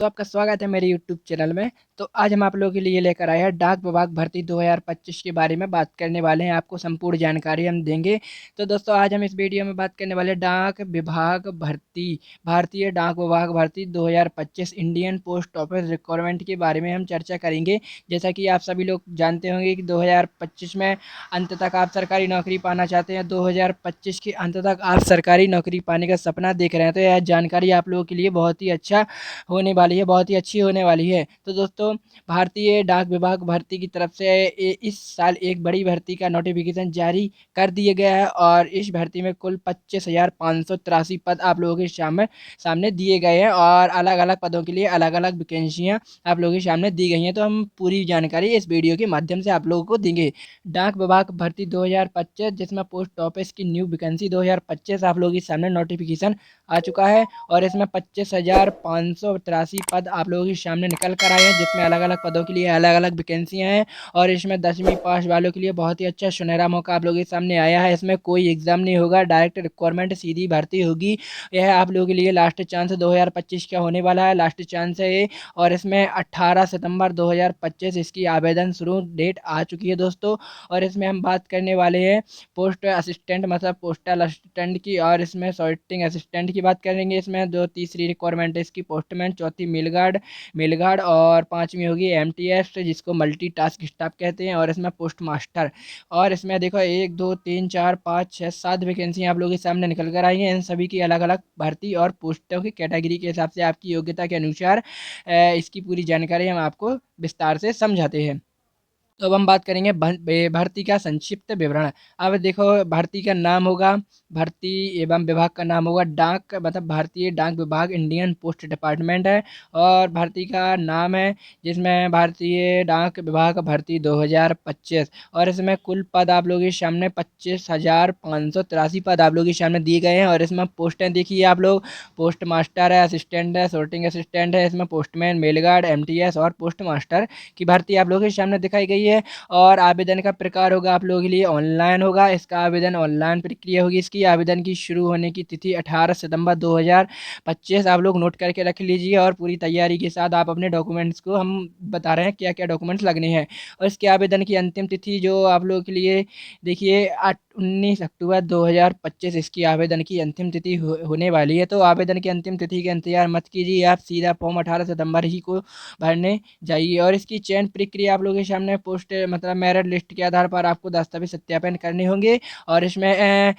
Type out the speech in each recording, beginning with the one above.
तो आपका स्वागत है मेरे यूट्यूब चैनल में। तो आज हम आप लोगों के लिए लेकर आए हैं डाक विभाग भर्ती 2025 के बारे में बात करने वाले हैं। आपको संपूर्ण जानकारी हम देंगे। तो दोस्तों आज हम इस वीडियो में बात करने वाले हैं डाक विभाग भर्ती, भारतीय डाक विभाग भर्ती 2025 इंडियन पोस्ट ऑफिस रिक्वायरमेंट के बारे में हम चर्चा करेंगे। जैसा कि आप सभी लोग जानते होंगे कि 2025 में अंत तक आप सरकारी नौकरी पाना चाहते हैं, 2025 के अंत तक आप सरकारी नौकरी पाने का सपना देख रहे हैं, तो यह जानकारी आप लोगों के लिए बहुत ही अच्छा होने वाली है, बहुत ही अच्छी होने वाली है। तो दोस्तों भारतीय डाक विभाग भर्ती की तरफ से इस साल एक बड़ी भर्ती का नोटिफिकेशन जारी कर दिया गया है और इस भर्ती में कुल 25,583 पद आप लोगों के सामने सामने दिए गए हैं और अलग अलग पदों के लिए अलग अलग वैकेंसियाँ आप लोगों के सामने दी गई हैं। तो हम पूरी जानकारी इस वीडियो के माध्यम से आप लोगों को देंगे। डाक विभाग भर्ती 2025 जिसमें पोस्ट ऑफिस की न्यू वैकेंसी 2025 आप लोगों के सामने नोटिफिकेशन आ चुका है और इसमें 25,583 पद आप लोगों के सामने निकल कर आए हैं, जिसमें अलग अलग पदों के लिए अलग अलग वैकेंसियाँ हैं और इसमें 10वीं पास वालों के लिए बहुत ही अच्छा सुनहरा मौका आप लोगों के सामने आया है। इसमें कोई एग्जाम नहीं होगा, डायरेक्ट रिक्वायरमेंट सीधी भर्ती होगी। यह आप लोगों के लिए लास्ट चांस 2025 का होने वाला है, लास्ट चांस है ये। और इसमें 18 सितंबर 2025 इसकी आवेदन शुरू डेट आ चुकी है दोस्तों। और इसमें हम बात करने वाले हैं पोस्ट असिस्टेंट मतलब पोस्टल असिस्टेंट की, और इसमें सॉर्टिंग असिस्टेंट की बात करेंगे। इसमें दो तीसरी रिक्वायरमेंट है इसकी पोस्टमैन, चौथी मिल गार्ड और पांचवी होगी एमटीएस जिसको मल्टी टास्क स्टाफ कहते हैं, और इसमें पोस्ट मास्टर। और इसमें देखो 1 2 3 4 5 6 7 वैकेंसी आप लोगों के सामने निकल कर आई हैं। इन सभी की अलग अलग भर्ती और पोस्टों की कैटेगरी के हिसाब से आपकी योग्यता के अनुसार इसकी पूरी जानकारी हम आपको विस्तार से समझाते हैं। तो अब हम बात करेंगे भर्ती का संक्षिप्त विवरण। अब देखो भर्ती का नाम होगा, भर्ती एवं विभाग का नाम होगा डाक मतलब भारतीय डाक विभाग इंडियन पोस्ट डिपार्टमेंट है। और भर्ती का नाम है जिसमें भारतीय डाक विभाग भर्ती 2025। और इसमें कुल पद आप लोगों के सामने 25,583 पद आप लोगों के सामने दिए गए हैं। और इसमें पोस्टें देखिए आप लोग, पोस्ट मास्टर है, असिस्टेंट है, सॉर्टिंग असिस्टेंट है, इसमें पोस्टमैन, मेलगार्ड, एमटीएस और पोस्ट मास्टर की भर्ती आप लोगों के सामने दिखाई गई है। और आवेदन का प्रकार होगा आप लोगों के लिए ऑनलाइन होगा। इसका आवेदन ऑनलाइन प्रक्रिया होगी। इसकी आवेदन की शुरू होने की तिथि 18 सितंबर 2025 आप लोग नोट करके रख लीजिए। और पूरी तैयारी के साथ आप अपने डॉक्यूमेंट्स को, हम बता रहे हैं क्या क्या डॉक्यूमेंट्स लगने हैं। और इसके आवेदन की अंतिम तिथि जो आप लोगों के लिए देखिए 19 अक्टूबर 2025 इसकी आवेदन की अंतिम तिथि होने वाली है। तो आवेदन की अंतिम तिथि का इंतजार मत कीजिए, आप सीधा फॉर्म 18 सितंबर ही को भरने जाइए। और इसकी चयन प्रक्रिया आप लोगों के सामने पोस्ट मतलब मेरिट लिस्ट के आधार पर आपको दस्तावेज सत्यापन करने होंगे। और इसमें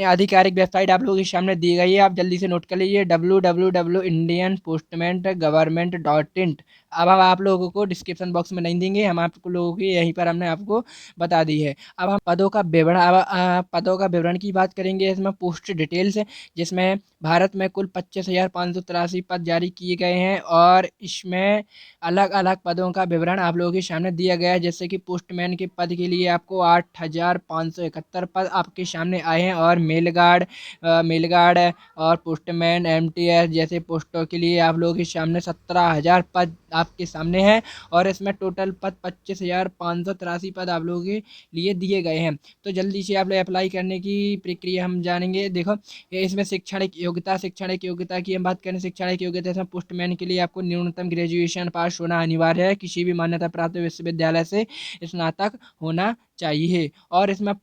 आधिकारिक वेबसाइट आप लोगों के सामने दी गई है, आप जल्दी से नोट कर लीजिए www.indianpostment.gov.in। अब हम आप लोगों को डिस्क्रिप्शन बॉक्स में नहीं देंगे, हम आप लोगों की यहीं पर हमने आपको बता दी है। अब हम पदों का विवरण, अब पदों का विवरण की बात करेंगे। इसमें पोस्ट डिटेल्स है जिसमें भारत में कुल 25,583 पद जारी किए गए हैं और इसमें अलग अलग पदों का विवरण आप लोगों के सामने दिया गया है। जैसे कि पोस्टमैन के पद के लिए आपको 8,571 पद आपके सामने आए हैं। और मेल गार्ड और पोस्टमैन एमटीएस जैसे पोस्टों के लिए आप लोगों के सामने 17,000 पद आपके सामने हैं। और इसमें टोटल पद 25,583 पद आप लोगों के लिए दिए गए हैं। तो जल्दी से आप लोग अप्लाई करने की प्रक्रिया हम जानेंगे। देखो इसमें शैक्षणिक योग्यता की हम बात करें। शैक्षणिक योग्यता इसमें पोस्टमैन के लिए आपको न्यूनतम ग्रेजुएशन पास होना अनिवार्य है, किसी भी मान्यता प्राप्त विश्वविद्यालय से स्नातक होना चाहिए। और इसमें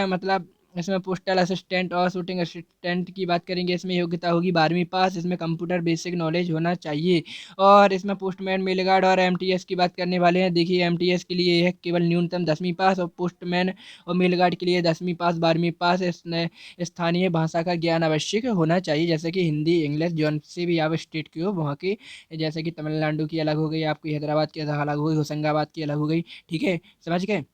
मतलब इसमें पोस्टल असिस्टेंट और शूटिंग असिस्टेंट की बात करेंगे। इसमें योग्यता होगी 12वीं पास, इसमें कंप्यूटर बेसिक नॉलेज होना चाहिए। और इसमें पोस्टमैन, मेलगार्ड और एमटीएस की बात करने वाले हैं। देखिए एमटीएस के लिए है केवल न्यूनतम 10वीं पास, और पोस्टमैन और मेलगार्ड के लिए 10वीं पास 12वीं पास। इसमें स्थानीय भाषा का ज्ञान आवश्यक होना चाहिए, जैसे कि हिंदी, इंग्लिश, जौन से भी आप स्टेट की हो वहाँ की, जैसे कि तमिलनाडु की अलग हो गई, आपकी हैदराबाद की अलग हो गई, होशंगाबाद की अलग हो गई। ठीक है, समझ गए।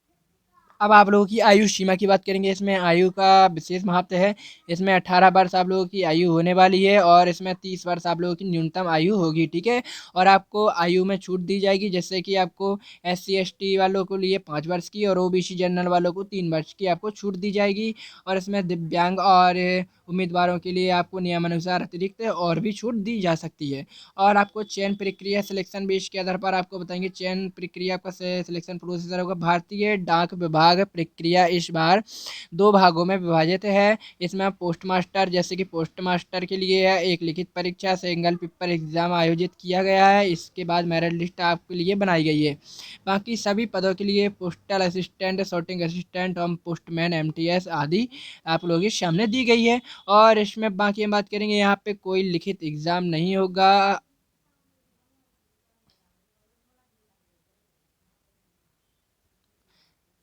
अब आप लोगों की आयु सीमा की बात करेंगे। इसमें आयु का विशेष महत्व है। इसमें 18 वर्ष आप लोगों की आयु होने वाली है और इसमें 30 वर्ष आप लोगों की न्यूनतम आयु होगी। ठीक है, और आपको आयु में छूट दी जाएगी, जैसे कि आपको SC ST वालों को लिए 5 वर्ष की और OBC जनरल वालों को 3 वर्ष की आपको छूट दी जाएगी। और इसमें दिव्यांग और उम्मीदवारों के लिए आपको नियमानुसार अतिरिक्त और भी छूट दी जा सकती है। और आपको चयन प्रक्रिया सिलेक्शन बेस के आधार पर आपको बताएंगे चयन प्रक्रिया का सिलेक्शन प्रोसीजर होगा। भारतीय डाक विभाग प्रक्रिया इस बार 2 भागों में विभाजित है। इसमें पोस्ट मास्टर, जैसे कि पोस्ट मास्टर के लिए है एक लिखित परीक्षा सिंगल पेपर एग्जाम आयोजित किया गया है। इसके बाद मेरिट लिस्ट आपके लिए बनाई गई है। बाकी सभी पदों के लिए पोस्टल असिस्टेंट, सॉर्टिंग असिस्टेंट और पोस्टमैन, एमटीएस आदि आप लोगों के सामने दी गई है। और इसमें बाकी हम बात करेंगे, यहाँ पे कोई लिखित एग्जाम नहीं होगा।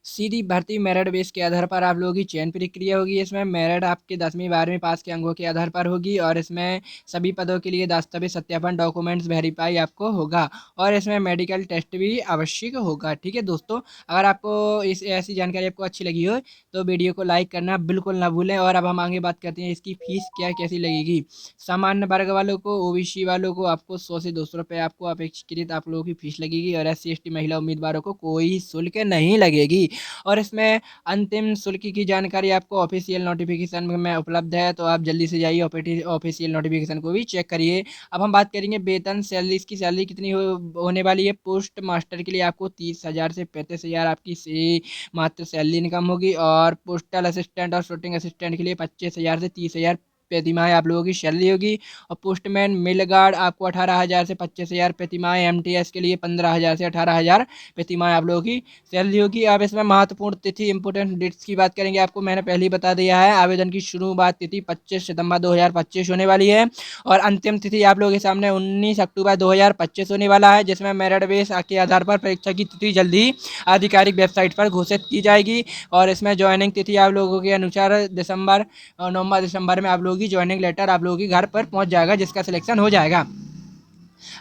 सीधी भर्ती मेरिट बेस के आधार पर आप लोगों की चयन प्रक्रिया होगी। इसमें मेरिट आपके 10वीं 12वीं पास के अंकों के आधार पर होगी। और इसमें सभी पदों के लिए दस्तावेज सत्यापन डॉक्यूमेंट्स वेरीफाई आपको होगा। और इसमें मेडिकल टेस्ट भी आवश्यक होगा। ठीक है दोस्तों, अगर आपको इस ऐसी जानकारी आपको अच्छी लगी हो तो वीडियो को लाइक करना बिल्कुल ना भूलें। और अब हम आगे बात करते हैं इसकी फीस क्या कैसी लगेगी। सामान्य वर्ग वालों को, ओबीसी वालों को आपको 100 से 200 रुपये आपको अपेक्षाकृत आप लोगों की फीस लगेगी। और SC ST महिला उम्मीदवारों को कोई शुल्क नहीं लगेगी। और इसमें अंतिम शुल्क की जानकारी आपको ऑफिशियल नोटिफिकेशन में उपलब्ध है, तो आप जल्दी से जाइए ऑफिशियल नोटिफिकेशन को भी चेक करिए। अब हम बात करेंगे वेतन सैलरी, इसकी सैलरी कितनी होने वाली है। पोस्ट मास्टर के लिए आपको 30,000 से 35,000 आपकी मात्र सैलरी इनकम होगी। और पोस्टल असिस्टेंट और शूटिंग असिस्टेंट के लिए 25,000 से 30,000 प्रतिमाह आप लोगों की सैलरी होगी। और पोस्टमैन मिल गार्ड आपको 18,000 से 25,000 प्रतिमाह, एमटीएस के लिए 15,000 से 18,000 प्रतिमाह आप लोगों की सैलरी होगी। अब इसमें महत्वपूर्ण तिथि इंपोर्टेंट डेट्स की बात करेंगे, आपको मैंने पहले ही बता दिया है। आवेदन की शुरुआत तिथि 25 सितंबर 2025 होने वाली है। और अंतिम तिथि आप लोगों के सामने 19 अक्टूबर 2025 होने वाला है, जिसमें मेरिट बेस के आधार पर परीक्षा की तिथि जल्दी ही आधिकारिक वेबसाइट पर घोषित की जाएगी। और इसमें ज्वाइनिंग तिथि आप लोगों के अनुसार दिसंबर और नवंबर दिसंबर में आप लोगों की ज्वाइनिंग लेटर आप लोगों के घर पर पहुंच जाएगा, जिसका सिलेक्शन हो जाएगा।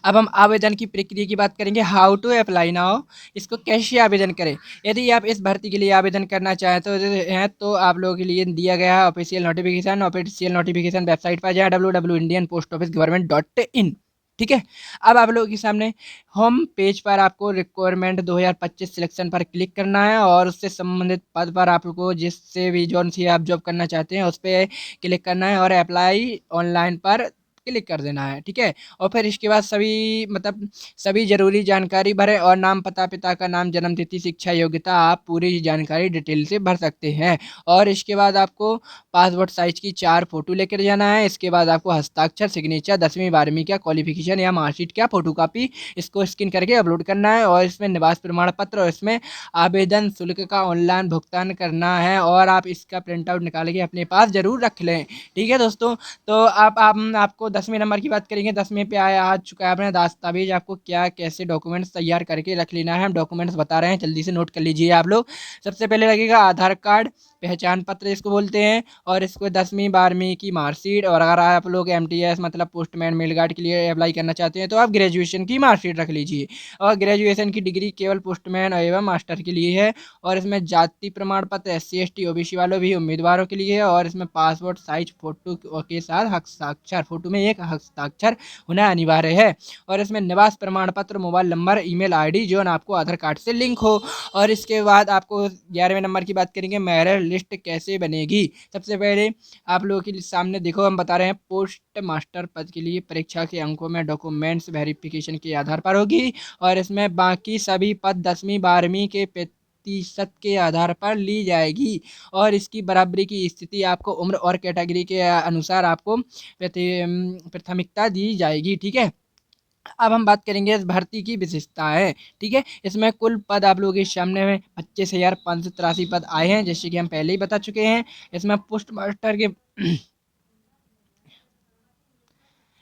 अब हम आवेदन की प्रक्रिया की बात करेंगे, हाउ टू अप्लाई नाउ, इसको कैसे आवेदन करें। यदि आप इस भर्ती के लिए आवेदन करना चाहते हैं तो आप लोगों के लिए दिया गया है official notification. Official notification website पर जाए www.indianpostofficegov.in। ठीक है, अब आप लोगों के सामने होम पेज पर आपको रिक्वायरमेंट 2025 सिलेक्शन पर क्लिक करना है। और उससे संबंधित पद पर आपको जिससे भी जौन सी आप जॉब करना चाहते हैं उस पर क्लिक करना है और अप्लाई ऑनलाइन पर क्लिक कर देना है। ठीक है, और फिर इसके बाद सभी जरूरी जानकारी भरें। और नाम, पता, पिता का नाम, जन्म तिथि, शिक्षा योग्यता, आप पूरी जानकारी डिटेल से भर सकते हैं। और इसके बाद आपको पासपोर्ट साइज की 4 फोटो लेकर जाना है। इसके बाद आपको हस्ताक्षर, सिग्नेचर, 10वीं 12वीं का क्वालिफिकेशन या मार्कशीट का फोटोकॉपी इसको स्कैन करके अपलोड करना है। और इसमें निवास प्रमाण पत्र और इसमें आवेदन शुल्क का ऑनलाइन भुगतान करना है। और आप इसका प्रिंट आउट निकाल के अपने पास जरूर रख लें। ठीक है दोस्तों, तो आप आपको 10वें नंबर की बात करेंगे। 10वें पे आ चुका है अपना दस्तावेज, आपको क्या कैसे डॉक्यूमेंट्स तैयार करके रख लेना है। हम डॉक्यूमेंट्स बता रहे हैं, जल्दी से नोट कर लीजिए आप लोग। सबसे पहले लगेगा आधार कार्ड, पहचान पत्र इसको बोलते हैं। और इसको 10वीं 12वीं की मार्कशीट। और अगर आप लोग एमटीएस मतलब पोस्टमैन मेल गार्ड के लिए अप्लाई करना चाहते हैं तो आप ग्रेजुएशन की मार्कशीट रख लीजिए। और ग्रेजुएशन की डिग्री केवल पोस्टमैन एवं मास्टर के लिए है। और इसमें जाति प्रमाण पत्र SC ST OBC वालों भी उम्मीदवारों के लिए है। और इसमें पासपोर्ट साइज फोटो के साथ हस्ताक्षर, फोटो में एक हस्ताक्षर होना अनिवार्य है। और इसमें निवास प्रमाण पत्र, मोबाइल नंबर, ईमेल आईडी जो आपको आधार कार्ड से लिंक हो। और इसके बाद आपको 11वें नंबर की बात करेंगे, मेरिट लिस्ट कैसे बनेगी। सबसे पहले आप लोगों के सामने देखो, हम बता रहे हैं पोस्ट मास्टर पद के लिए परीक्षा के अंकों में डॉक्यूमेंट्स वेरिफिकेशन के आधार पर होगी। और इसमें बाकी सभी पद 10वीं 12वीं के प्रतिशत के आधार पर ली जाएगी। और इसकी बराबरी की स्थिति आपको उम्र और कैटेगरी के अनुसार आपको प्राथमिकता दी जाएगी। ठीक है, अब हम बात करेंगे इस भर्ती की विशेषताएं। ठीक है, इसमें कुल पद आप लोगों के सामने में 25,583 पद आए हैं, जैसे कि हम पहले ही बता चुके हैं। इसमें पोस्ट मास्टर के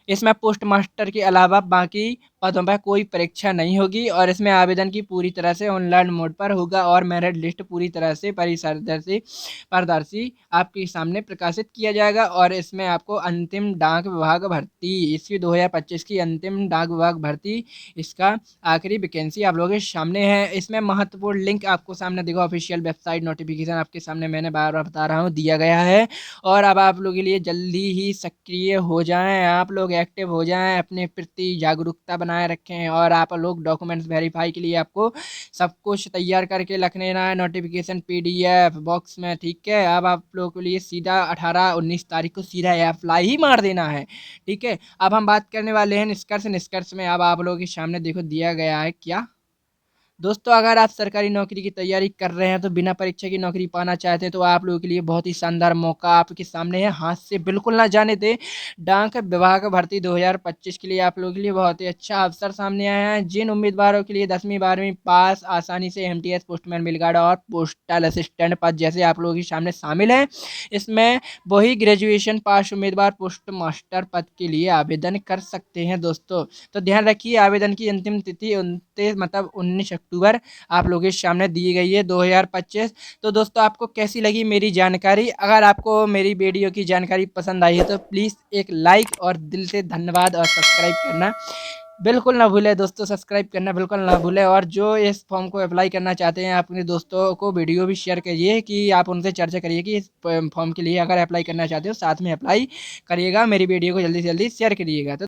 इसमें पोस्ट मास्टर के अलावा बाकी पदों पर कोई परीक्षा नहीं होगी। और इसमें आवेदन की पूरी तरह से ऑनलाइन मोड पर होगा। और मेरिट लिस्ट पूरी तरह से पारदर्शी आपके सामने प्रकाशित किया जाएगा। और इसमें आपको अंतिम डाक विभाग भर्ती, इसकी 2025 की अंतिम डाक विभाग भर्ती, इसका आखिरी वैकेंसी आप लोगों के सामने है। इसमें महत्वपूर्ण लिंक आपको सामने देखो, ऑफिशियल वेबसाइट नोटिफिकेशन आपके सामने मैंने बार बार बता रहा हूँ दिया गया है। और अब आप लोगों के लिए जल्दी ही सक्रिय हो जाएं, आप लोग एक्टिव हो जाएं, अपने प्रति जागरूकता बनाएं। बनाए रखे हैं और आप लोग डॉक्यूमेंट्स वेरीफाई के लिए आपको सब कुछ तैयार करके रख लेना है नोटिफिकेशन पीडीएफ बॉक्स में। ठीक है, अब आप लोगों के लिए सीधा 18-19 तारीख को सीधा अप्लाई ही मार देना है। ठीक है, अब हम बात करने वाले हैं निष्कर्ष। निष्कर्ष में अब आप लोगों के सामने देखो दिया गया है क्या दोस्तों। अगर आप सरकारी नौकरी की तैयारी कर रहे हैं तो बिना परीक्षा की नौकरी पाना चाहते हैं तो आप लोगों के लिए बहुत ही शानदार मौका आपके सामने है, हाथ से बिल्कुल ना जाने दें। डाक विभाग भर्ती 2025 के लिए आप लोगों के लिए बहुत ही अच्छा अवसर सामने आया है। जिन उम्मीदवारों के लिए 10वीं 12वीं पास आसानी से एमटीएस पोस्टमैन मिलगार्ड और पोस्टल असिस्टेंट पद जैसे आप लोगों के सामने शामिल है, इसमें वही ग्रेजुएशन पास उम्मीदवार पोस्ट मास्टर पद के लिए आवेदन कर सकते हैं दोस्तों। तो ध्यान रखिए आवेदन की अंतिम तिथि 19 अक्टूबर आप लोगों के सामने दी गई है 2025। तो दोस्तों आपको कैसी लगी मेरी जानकारी? अगर आपको मेरी वीडियो की जानकारी पसंद आई है तो प्लीज़ एक लाइक और दिल से धन्यवाद और सब्सक्राइब करना बिल्कुल ना भूलें दोस्तों। सब्सक्राइब करना बिल्कुल ना भूलें और जो इस फॉर्म को अप्लाई करना चाहते हैं अपने दोस्तों को वीडियो भी शेयर करिए कि आप उनसे चर्चा करिए कि इस फॉर्म के लिए अगर अप्लाई करना चाहते हो साथ में अप्लाई करिएगा। मेरी वीडियो को जल्दी से जल्दी शेयर करिएगा। तो